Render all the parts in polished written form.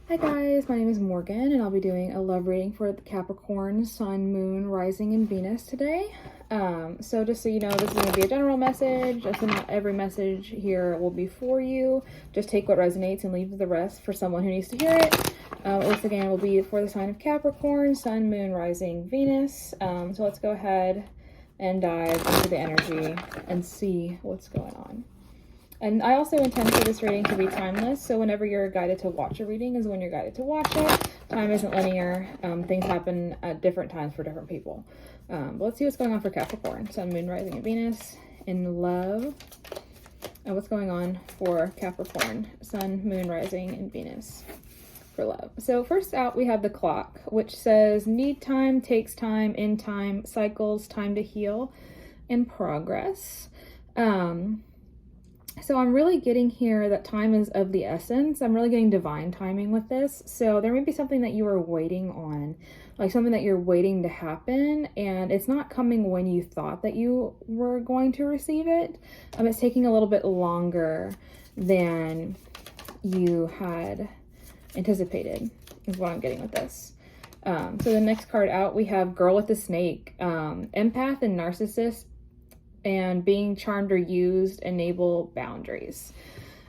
Hi guys, my name is Morgan and I'll be doing a love reading for the Capricorn, Sun, Moon, Rising, and Venus today. So just so you know, this is going to be a general message, so not every message here will be for you. Just take what resonates and leave the rest for someone who needs to hear it. This again will be for the sign of Capricorn, Sun, Moon, Rising, Venus. So let's go ahead and dive into the energy and see what's going on. And I also intend for this reading to be timeless, so whenever you're guided to watch a reading is when you're guided to watch it. Time isn't linear. Things happen at different times for different people. But let's see what's going on for Capricorn, Sun, Moon, Rising, and Venus in love. And what's going on for Capricorn, Sun, Moon, Rising, and Venus for love. So first out, we have the clock, which says need time, takes time, in time, cycles, time to heal, and progress. So I'm really getting here that time is of the essence. I'm really getting divine timing with this. So there may be something that you are waiting on, like something that you're waiting to happen, and it's not coming when you thought that you were going to receive it. It's taking a little bit longer than you had anticipated, is what I'm getting with this. So the next card out, we have Girl with the Snake. Empath and narcissist and being charmed or used enable boundaries.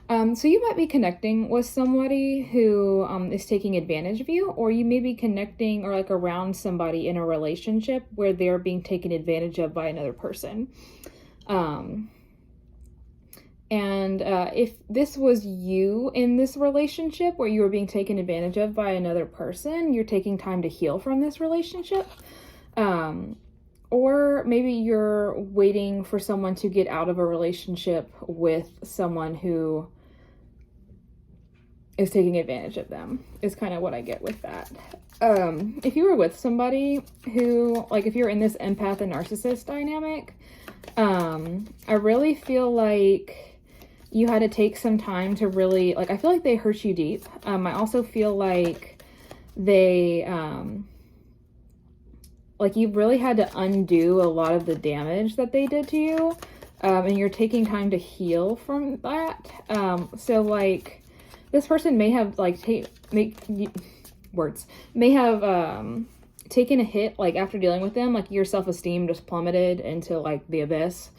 So you might be connecting with somebody who is taking advantage of you, or you may be connecting or like around somebody in a relationship where they're being taken advantage of by another person. If this was you in this relationship where you were being taken advantage of by another person, you're taking time to heal from this relationship. Or maybe you're waiting for someone to get out of a relationship with someone who is taking advantage of them, is kind of what I get with that. If you were with somebody who, like if you're in this empath and narcissist dynamic, I really feel like you had to take some time to really, like, I feel like they hurt you deep. I also feel like they, like you really had to undo a lot of the damage that they did to you, and you're taking time to heal from that. So like this person may have like may have taken a hit, like after dealing with them, like your self-esteem just plummeted into like the abyss,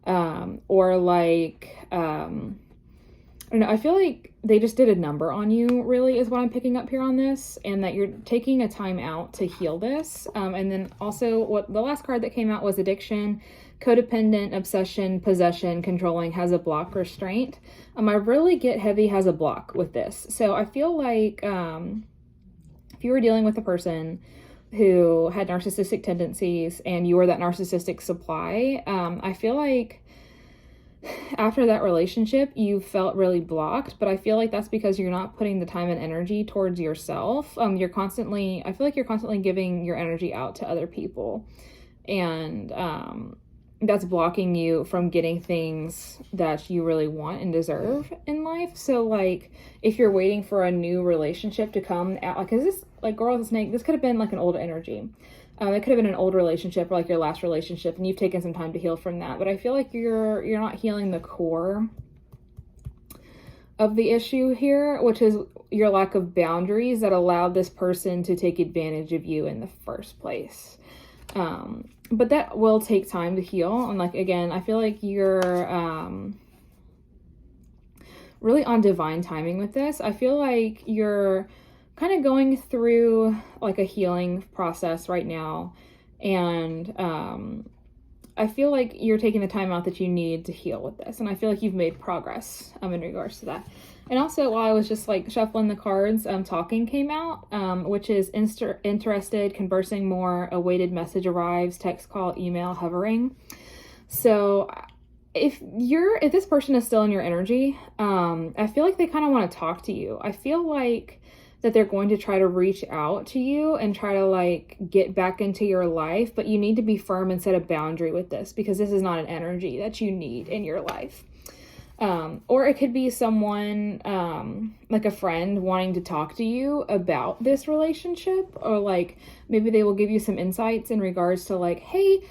or like I don't know, I feel like they just did a number on you, really, is what I'm picking up here on this, and that you're taking a time out to heal this. And then also, what the last card that came out was addiction, codependent, obsession, possession, controlling, has a block, restraint. I really get heavy has a block with this. So I feel like if you were dealing with a person who had narcissistic tendencies and you were that narcissistic supply, I feel like after that relationship, you felt really blocked, but I feel like that's because you're not putting the time and energy towards yourself. I feel like you're constantly giving your energy out to other people, and that's blocking you from getting things that you really want and deserve in life. So like if you're waiting for a new relationship to come out, like, is this like Girl with a Snake, this could have been like an old energy. It could have been an old relationship or like your last relationship, and you've taken some time to heal from that. But I feel like you're not healing the core of the issue here, which is your lack of boundaries that allowed this person to take advantage of you in the first place. But that will take time to heal. And like, again, I feel like you're really on divine timing with this. I feel like you're kind of going through like a healing process right now, and I feel like you're taking the time out that you need to heal with this, and I feel like you've made progress in regards to that. And also, while I was just like shuffling the cards, talking came out, which is interested, conversing more, awaited message arrives, text, call, email, hovering. So if this person is still in your energy, I feel like they kind of want to talk to you. I feel like that they're going to try to reach out to you and try to like get back into your life, but you need to be firm and set a boundary with this, because this is not an energy that you need in your life. Or it could be someone, like a friend wanting to talk to you about this relationship, or like maybe they will give you some insights in regards to like, hey,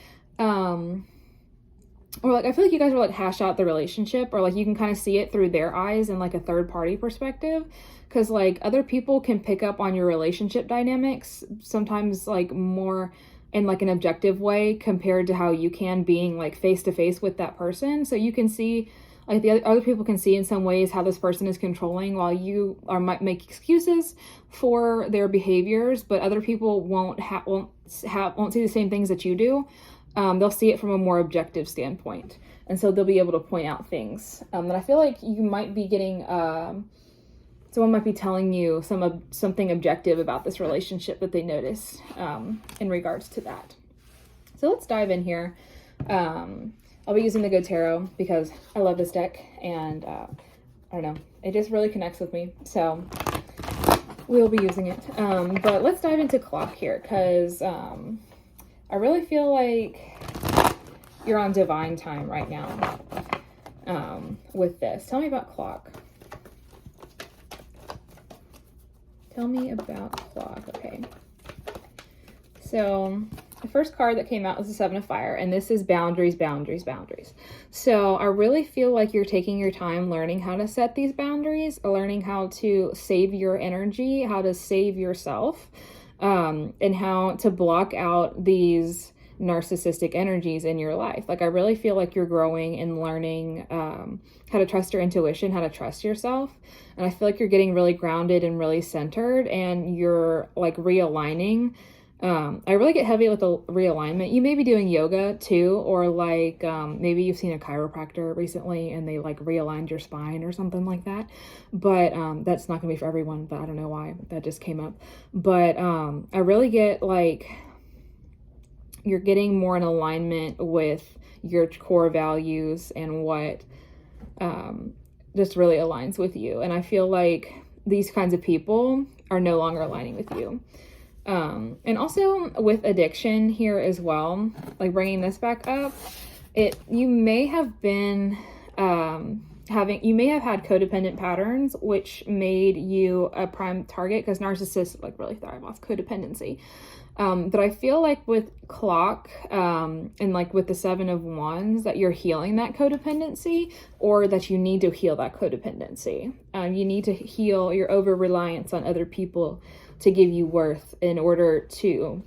or like I feel like you guys will like hash out the relationship, or like you can kind of see it through their eyes and like a third party perspective, because like other people can pick up on your relationship dynamics sometimes like more in like an objective way compared to how you can being like face to face with that person. So you can see like the other people can see in some ways how this person is controlling, while you might make excuses for their behaviors, but other people won't see the same things that you do. They'll see it from a more objective standpoint, and so they'll be able to point out things that I feel like you might be getting. Someone might be telling you something objective about this relationship that they noticed in regards to that. So let's dive in here. I'll be using the Good Tarot because I love this deck, and I don't know, it just really connects with me. So we'll be using it. But let's dive into Clock here, because I really feel like you're on divine time right now with this. Tell me about Clock. Tell me about Clock. Okay. So the first card that came out was the Seven of Fire, and this is boundaries, boundaries, boundaries. So I really feel like you're taking your time learning how to set these boundaries, learning how to save your energy, how to save yourself, and how to block out these narcissistic energies in your life. Like I really feel like you're growing and learning how to trust your intuition, how to trust yourself. And I feel like you're getting really grounded and really centered, and you're like realigning. I really get heavy with the realignment. You may be doing yoga too, or like maybe you've seen a chiropractor recently and they like realigned your spine or something like that. But that's not gonna be for everyone, but I don't know why that just came up. But I really get like you're getting more in alignment with your core values and what just really aligns with you. And I feel like these kinds of people are no longer aligning with you. And also with addiction here as well, like bringing this back up, you may have been you may have had codependent patterns, which made you a prime target, because narcissists like really thrive off codependency. But I feel like with Clock and like with the Seven of Wands, that you're healing that codependency, or that you need to heal that codependency. You need to heal your over-reliance on other people to give you worth, in order to,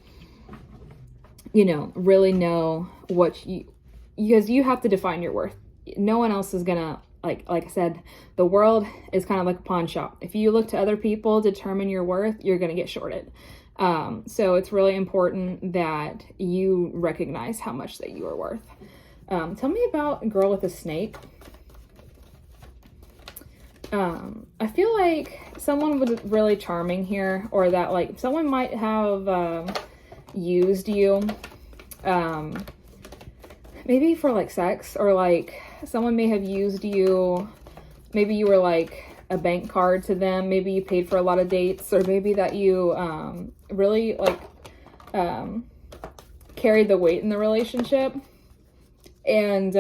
really know because you have to define your worth. No one else is gonna, like I said, the world is kind of like a pawn shop. If you look to other people to determine your worth, you're gonna get shorted. So it's really important that you recognize how much that you are worth. Tell me about Girl with a Snake. I feel like someone was really charming here, or that like someone might have used you maybe for like sex, or like someone may have used you. Maybe you were like a bank card to them. Maybe you paid for a lot of dates, or maybe that you really like carried the weight in the relationship. And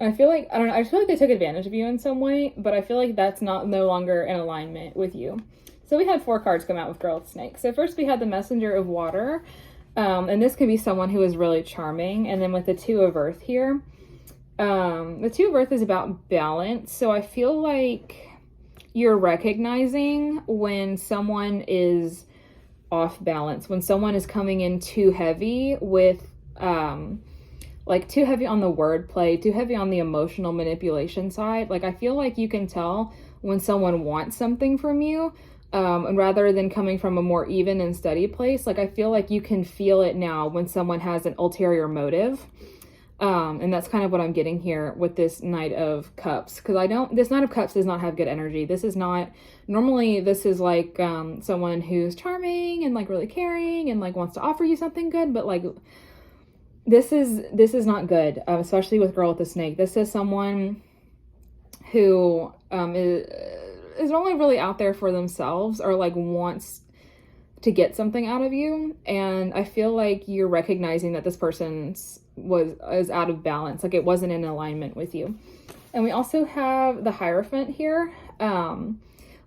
I feel like, I don't know, I just feel like they took advantage of you in some way, but I feel like that's no longer in alignment with you. So we had 4 cards come out with Girl with Snake. So first we had the Messenger of Water, and this could be someone who is really charming. And then with the Two of Earth here, the Two of Earth is about balance. So I feel like you're recognizing when someone is off balance, when someone is coming in too heavy with, like too heavy on the wordplay, too heavy on the emotional manipulation side. Like I feel like you can tell when someone wants something from you, and rather than coming from a more even and steady place. Like I feel like you can feel it now when someone has an ulterior motive. And that's kind of what I'm getting here with this Knight of Cups, because this Knight of Cups does not have good energy. This is not, normally this is like someone who's charming and like really caring and like wants to offer you something good, but like this is not good, especially with Girl with the Snake. This is someone who is only really out there for themselves, or like wants to get something out of you. And I feel like you're recognizing that this person is out of balance, like it wasn't in alignment with you. And we also have the Hierophant here,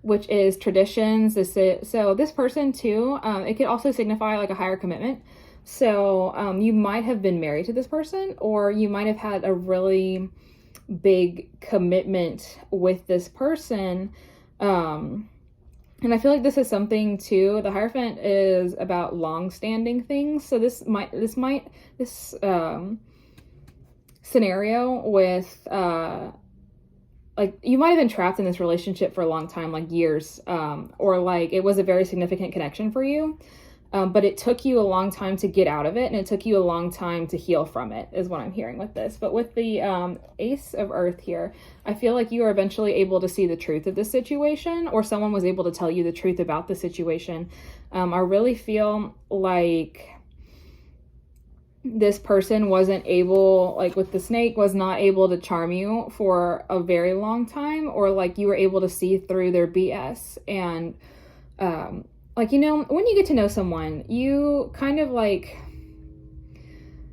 which is traditions. So this person too, it could also signify like a higher commitment. So you might have been married to this person, or you might have had a really big commitment with this person. And I feel like this is something too. The Hierophant is about long-standing things. So this scenario with like you might have been trapped in this relationship for a long time, like years, or like it was a very significant connection for you. But it took you a long time to get out of it, and it took you a long time to heal from it, is what I'm hearing with this. But with the Ace of Earth here, I feel like you are eventually able to see the truth of this situation, or someone was able to tell you the truth about the situation. I really feel like this person wasn't able, like with the snake, was not able to charm you for a very long time, or like you were able to see through their BS. And like, you know, when you get to know someone, you kind of like,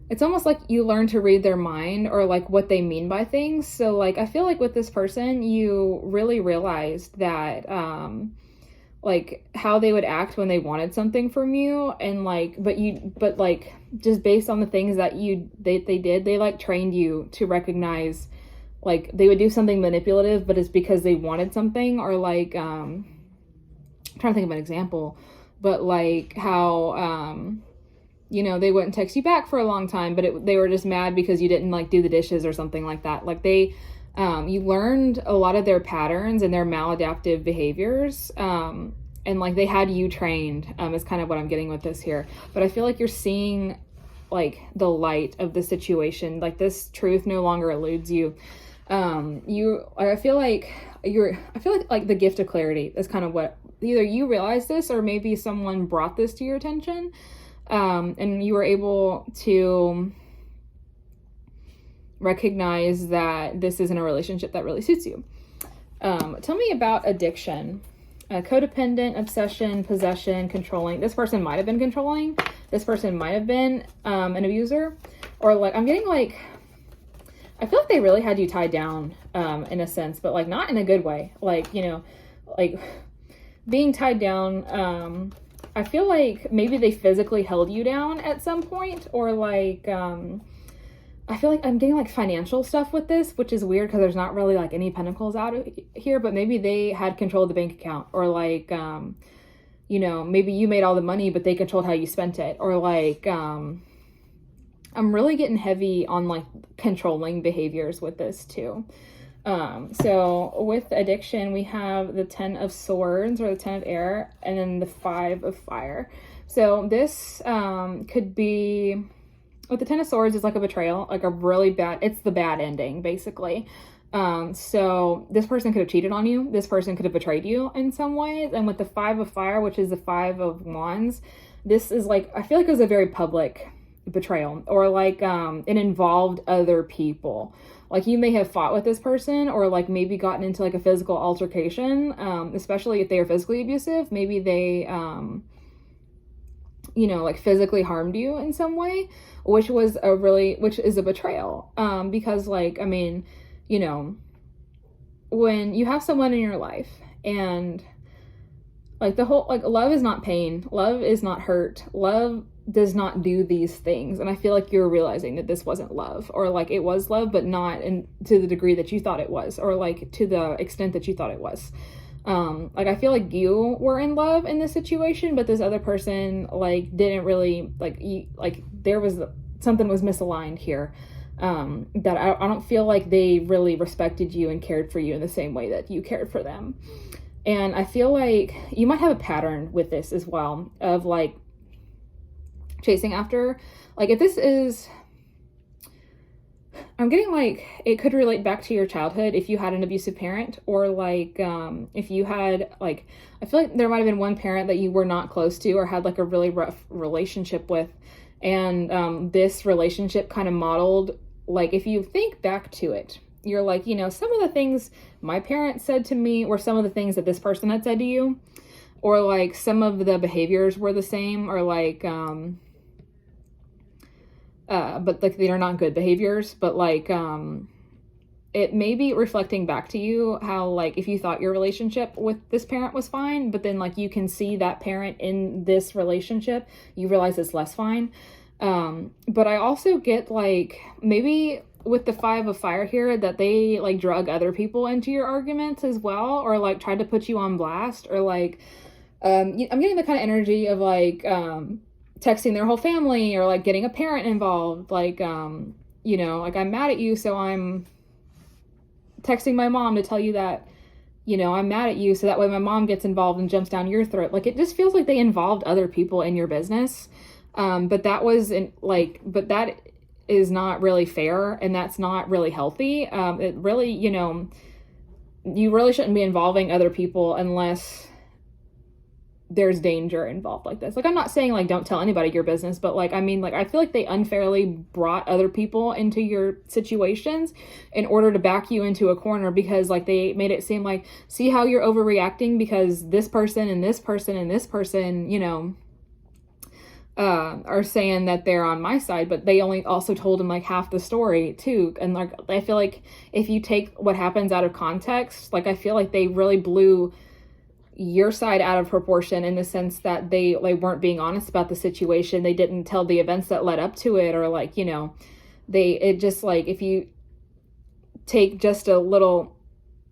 it's almost like you learn to read their mind, or like what they mean by things. So like, I feel like with this person, you really realized that, like how they would act when they wanted something from you. And like, but like, just based on the things that they did, they like trained you to recognize, like they would do something manipulative, but it's because they wanted something. Or like, I'm trying to think of an example, but like how, you know, they wouldn't text you back for a long time, but they were just mad because you didn't like do the dishes or something like that. Like they, you learned a lot of their patterns and their maladaptive behaviors. And like they had you trained, is kind of what I'm getting with this here. But I feel like you're seeing like the light of the situation. Like this truth no longer eludes you. I feel like the gift of clarity is kind of what, either you realize this, or maybe someone brought this to your attention, and you were able to recognize that this isn't a relationship that really suits you. Tell me about addiction. Codependent, obsession, possession, controlling. This person might have been controlling. This person might have been an abuser. Or like, I'm getting like, I feel like they really had you tied down in a sense, but like not in a good way. Like, you know, like being tied down, I feel like maybe they physically held you down at some point, or like, I feel like I'm getting like financial stuff with this, which is weird because there's not really like any pentacles out of here, but maybe they had control of the bank account, or like, you know, maybe you made all the money, but they controlled how you spent it. Or like, I'm really getting heavy on like controlling behaviors with this too. So with addiction, we have the 10 of Swords, or the 10 of Air, and then the 5 of Fire. So this could be, with the 10 of Swords is like a betrayal, like a really bad, it's the bad ending basically. So this person could have cheated on you. This person could have betrayed you in some ways. And with the 5 of Fire, which is the 5 of Wands, this is like, I feel like it was a very public betrayal, or like it involved other people. Like you may have fought with this person, or like maybe gotten into like a physical altercation, especially if they are physically abusive. Maybe they you know, like physically harmed you in some way, which is a betrayal. Because like, I mean, you know, when you have someone in your life, and like the whole, like love is not pain, love is not hurt, love does not do these things. And I feel like you're realizing that this wasn't love, or like it was love, but not to the degree that you thought it was, or like to the extent that you thought it was. Like I feel like you were in love in this situation, but this other person like didn't really like there was something was misaligned here. That I don't feel like they really respected you and cared for you in the same way that you cared for them. And I feel like you might have a pattern with this as well, of like chasing after, like if this is, I'm getting like, it could relate back to your childhood if you had an abusive parent, or like, if you had like, I feel like there might have been one parent that you were not close to, or had like a really rough relationship with. And this relationship kind of modeled, like if you think back to it, you're like, you know, some of the things my parents said to me were some of the things that this person had said to you, or like some of the behaviors were the same, or like, but like they are not good behaviors, but like, it may be reflecting back to you how like if you thought your relationship with this parent was fine, but then like you can see that parent in this relationship, you realize it's less fine. But I also get like, maybe with the 5 of fire here, that they like drug other people into your arguments as well, or like tried to put you on blast, or like, I'm getting the kind of energy of like, texting their whole family, or like getting a parent involved, like, you know, like, I'm mad at you, so I'm texting my mom to tell you that, you know, I'm mad at you, so that way my mom gets involved and jumps down your throat. Like, it just feels like they involved other people in your business. But that but that is not really fair, and that's not really healthy. It really, you know, you really shouldn't be involving other people unless there's danger involved like this. Like, I'm not saying like don't tell anybody your business, but like, I mean, like, I feel like they unfairly brought other people into your situations in order to back you into a corner, because like they made it seem like, see how you're overreacting because this person and this person and this person, you know, are saying that they're on my side, but they only also told him like half the story too. And like, I feel like if you take what happens out of context, like, I feel like they really blew your side out of proportion, in the sense that they like weren't being honest about the situation. They didn't tell the events that led up to it, or like, you know, it just like, if you take just a little,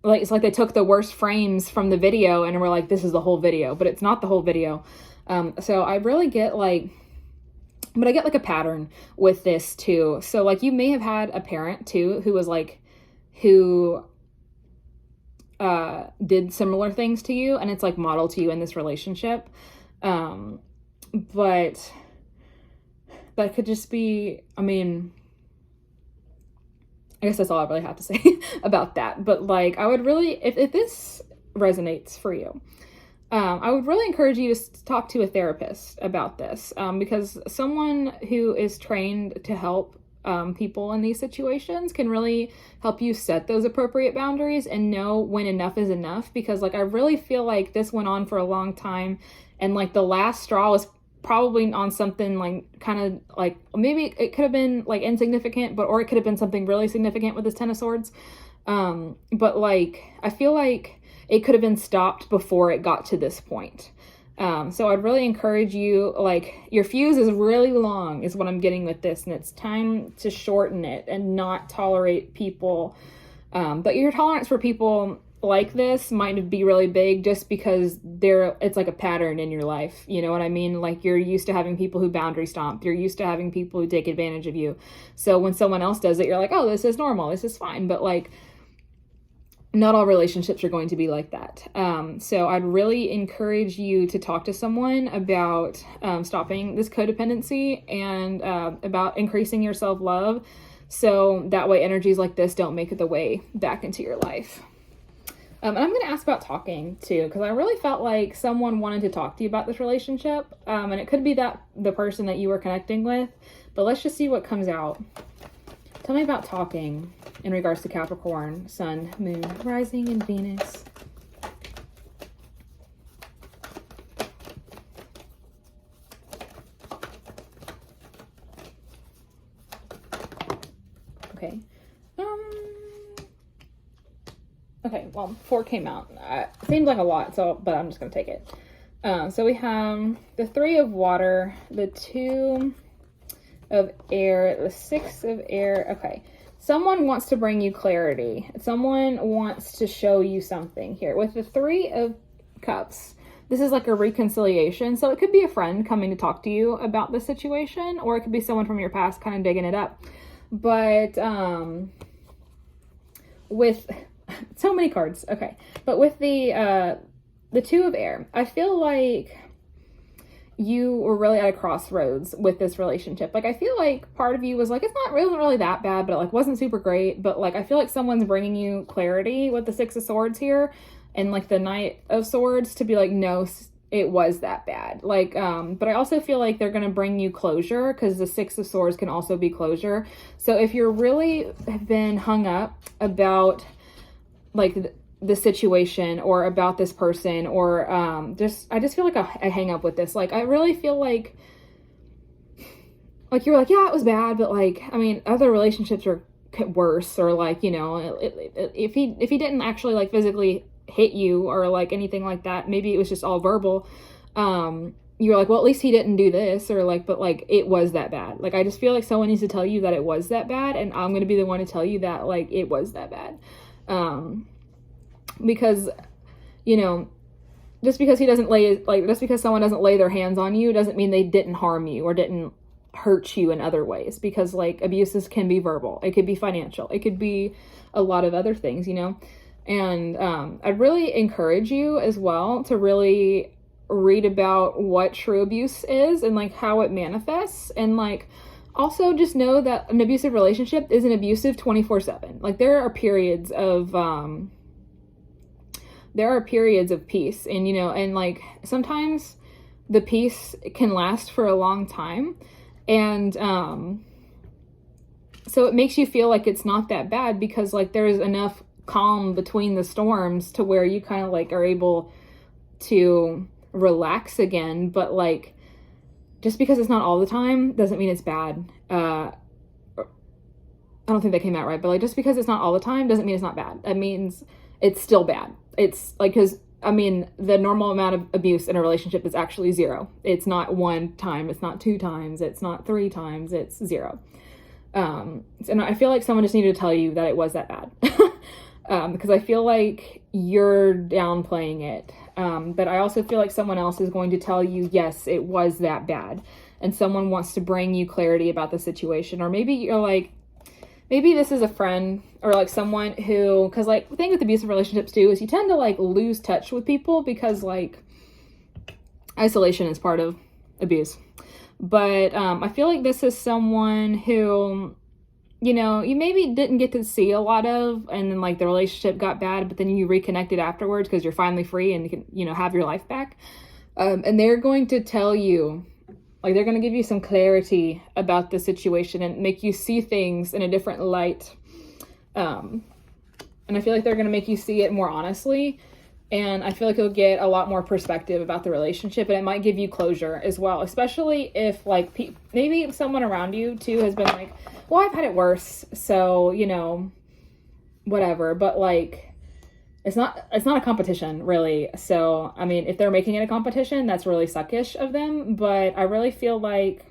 like, it's like they took the worst frames from the video and were like, this is the whole video, but it's not the whole video. So I really get like, but I get like a pattern with this too. So like, you may have had a parent too who was like, who did similar things to you, and it's like modeled to you in this relationship. But that could just be, I mean, I guess that's all I really have to say about that. But like, I would really, if this resonates for you, I would really encourage you to talk to a therapist about this, because someone who is trained to help people in these situations can really help you set those appropriate boundaries and know when enough is enough. Because like, I really feel like this went on for a long time, and like the last straw was probably on something like kind of like, maybe it could have been like insignificant, or it could have been something really significant with this 10 of swords. But like, I feel like it could have been stopped before it got to this point. So I'd really encourage you, like, your fuse is really long is what I'm getting with this, and it's time to shorten it and not tolerate people. But your tolerance for people like this might be really big, just because it's like a pattern in your life. You know what I mean? Like, you're used to having people who boundary stomp. You're used to having people who take advantage of you. So when someone else does it, you're like, oh, this is normal. This is fine. But like, not all relationships are going to be like that. So I'd really encourage you to talk to someone about stopping this codependency, and about increasing your self-love, so that way energies like this don't make the way back into your life. And I'm going to ask about talking too, because I really felt like someone wanted to talk to you about this relationship, and it could be that the person that you were connecting with, but let's just see what comes out. Tell me about talking in regards to Capricorn, Sun, Moon, Rising, and Venus. Okay. Okay, well, 4 came out. Seems like a lot, but I'm just going to take it. So we have the 3 of water, the 2 of air, the 6 of air. Okay. Someone wants to bring you clarity. Someone wants to show you something here. With the 3 of cups, this is like a reconciliation. So it could be a friend coming to talk to you about the situation, or it could be someone from your past kind of digging it up. But with so many cards. Okay. But with the 2 of air, I feel like you were really at a crossroads with this relationship. Like, I feel like part of you was like, it's not really that bad, but it like wasn't super great. But like, I feel like someone's bringing you clarity with the 6 of swords here, and like the Knight of Swords, to be like, no, it was that bad. Like, but I also feel like they're going to bring you closure, because the 6 of swords can also be closure. So if you're really have been hung up about like the situation, or about this person, or I just feel like I hang up with this. Like, I really feel like you're like, yeah, it was bad, but like, I mean, other relationships are worse, or like, you know, if he didn't actually like physically hit you or like anything like that, maybe it was just all verbal, you you're like, well, at least he didn't do this, or like, but like, it was that bad. Like, I just feel like someone needs to tell you that it was that bad, and I'm going to be the one to tell you that, like, it was that bad. Because, you know, just because just because someone doesn't lay their hands on you doesn't mean they didn't harm you or didn't hurt you in other ways, because like abuses can be verbal, it could be financial, it could be a lot of other things, you know. And I'd really encourage you as well to really read about what true abuse is and like how it manifests, and like also just know that an abusive relationship isn't abusive 24/7. Like there are periods of peace, and you know, and like sometimes the peace can last for a long time, and so it makes you feel like it's not that bad, because like there's enough calm between the storms to where you kind of like are able to relax again. But like, just because it's not all the time doesn't mean it's bad. I don't think that came out right, but like, just because it's not all the time doesn't mean it's not bad. That means it's still bad. It's like, because I mean, the normal amount of abuse in a relationship is actually 0. It's not 1 time, it's not 2 times, it's not 3 times, it's 0. And I feel like someone just needed to tell you that it was that bad. Because I feel like you're downplaying it. But I also feel like someone else is going to tell you, yes, it was that bad. And someone wants to bring you clarity about the situation. Or maybe you're like, maybe this is a friend or like someone who, because like the thing with abusive relationships too is you tend to like lose touch with people, because like isolation is part of abuse. But I feel like this is someone who, you know, you maybe didn't get to see a lot of, and then like the relationship got bad, but then you reconnected afterwards because you're finally free and you can, you know, have your life back. And they're going to tell you, like, they're going to give you some clarity about the situation and make you see things in a different light. And I feel like they're going to make you see it more honestly. And I feel like you'll get a lot more perspective about the relationship, and it might give you closure as well, especially if like maybe someone around you too has been like, well, I've had it worse, so, you know, whatever. But like, it's not a competition really. So, I mean, if they're making it a competition, that's really suckish of them. But I really feel like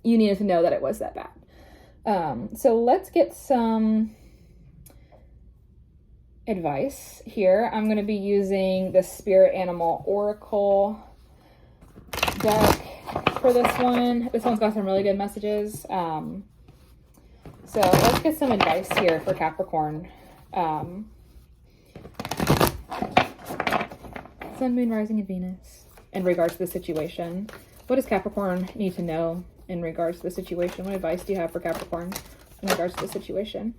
you needed to know that it was that bad. So let's get some advice here. I'm going to be using the Spirit Animal Oracle deck for this one. This one's got some really good messages. So let's get some advice here for Capricorn. Sun, Moon, Rising, and Venus in regards to the situation. What does Capricorn need to know in regards to the situation? What advice do you have for Capricorn in regards to the situation?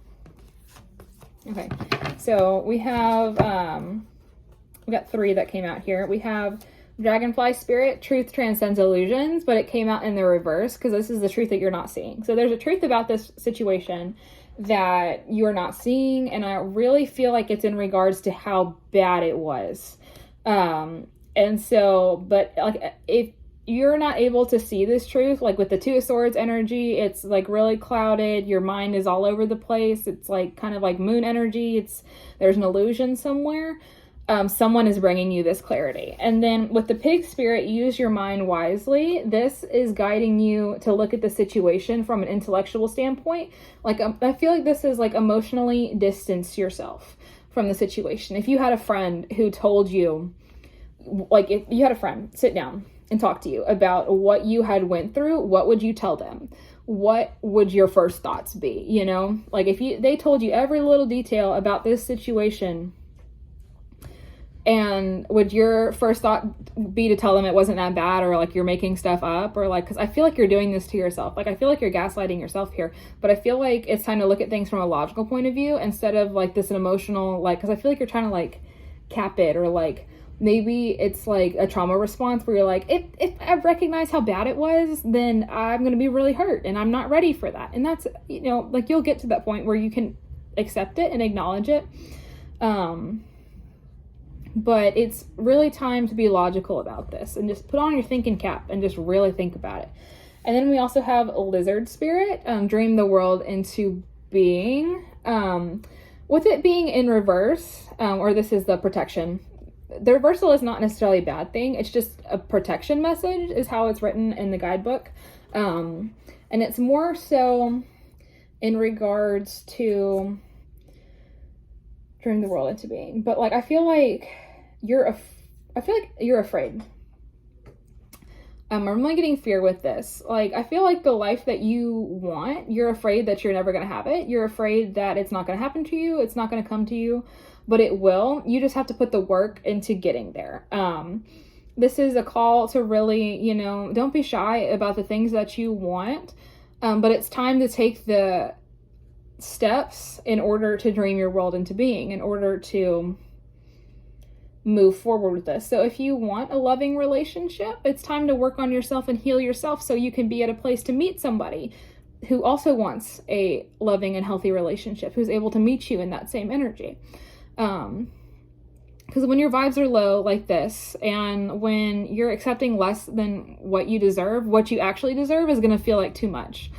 Okay, so we have, we got 3 that came out here. We have Dragonfly Spirit, Truth Transcends Illusions, but it came out in the reverse because this is the truth that you're not seeing. So there's a truth about this situation that you're not seeing, and I really feel like it's in regards to how bad it was. And so, but like, if you're not able to see this truth, like with the 2 of Swords energy, it's like really clouded. Your mind is all over the place. It's like kind of like moon energy. There's an illusion somewhere. Someone is bringing you this clarity. And then with the Pig Spirit, use your mind wisely. This is guiding you to look at the situation from an intellectual standpoint. Like, I feel like this is like emotionally distance yourself from the situation. If you had a friend who told you, like if you had a friend sit down and talk to you about what you had went through, what would you tell them? What would your first thoughts be? You know, like if they told you every little detail about this situation, and would your first thought be to tell them it wasn't that bad, or like you're making stuff up, or like, because I feel like you're doing this to yourself. Like I feel like you're gaslighting yourself here, but I feel like it's time to look at things from a logical point of view instead of like this an emotional, like, because I feel like you're trying to like cap it, or like maybe it's like a trauma response where you're like, if I recognize how bad it was, then I'm going to be really hurt and I'm not ready for that. And that's, you know, like you'll get to that point where you can accept it and acknowledge it. But it's really time to be logical about this and just put on your thinking cap and just really think about it. And then we also have a Lizard Spirit, dream the world into being. With it being in reverse, or this is the protection the reversal is not necessarily a bad thing. It's just a protection message is how it's written in the guidebook. And it's more so in regards to dream the world into being. But like, I feel like you're afraid. I'm really getting fear with this. Like, I feel like the life that you want, you're afraid that you're never going to have it. You're afraid that it's not going to happen to you. It's not going to come to you, but it will. You just have to put the work into getting there. This is a call to really, you know, don't be shy about the things that you want. But it's time to take the steps in order to dream your world into being, in order to move forward with this. So if you want a loving relationship, it's time to work on yourself and heal yourself so you can be at a place to meet somebody who also wants a loving and healthy relationship, who's able to meet you in that same energy. Because when your vibes are low like this, and when you're accepting less than what you deserve, what you actually deserve is going to feel like too much.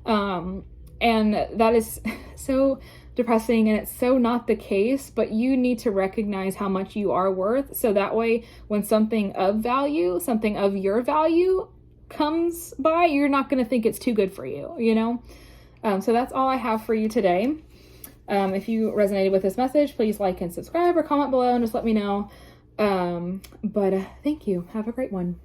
And that is so depressing, and it's so not the case, but you need to recognize how much you are worth, so that way when something of value, something of your value comes by, you're not going to think it's too good for you, you know? So that's all I have for you today. If you resonated with this message, please like and subscribe or comment below and just let me know. But thank you. Have a great one.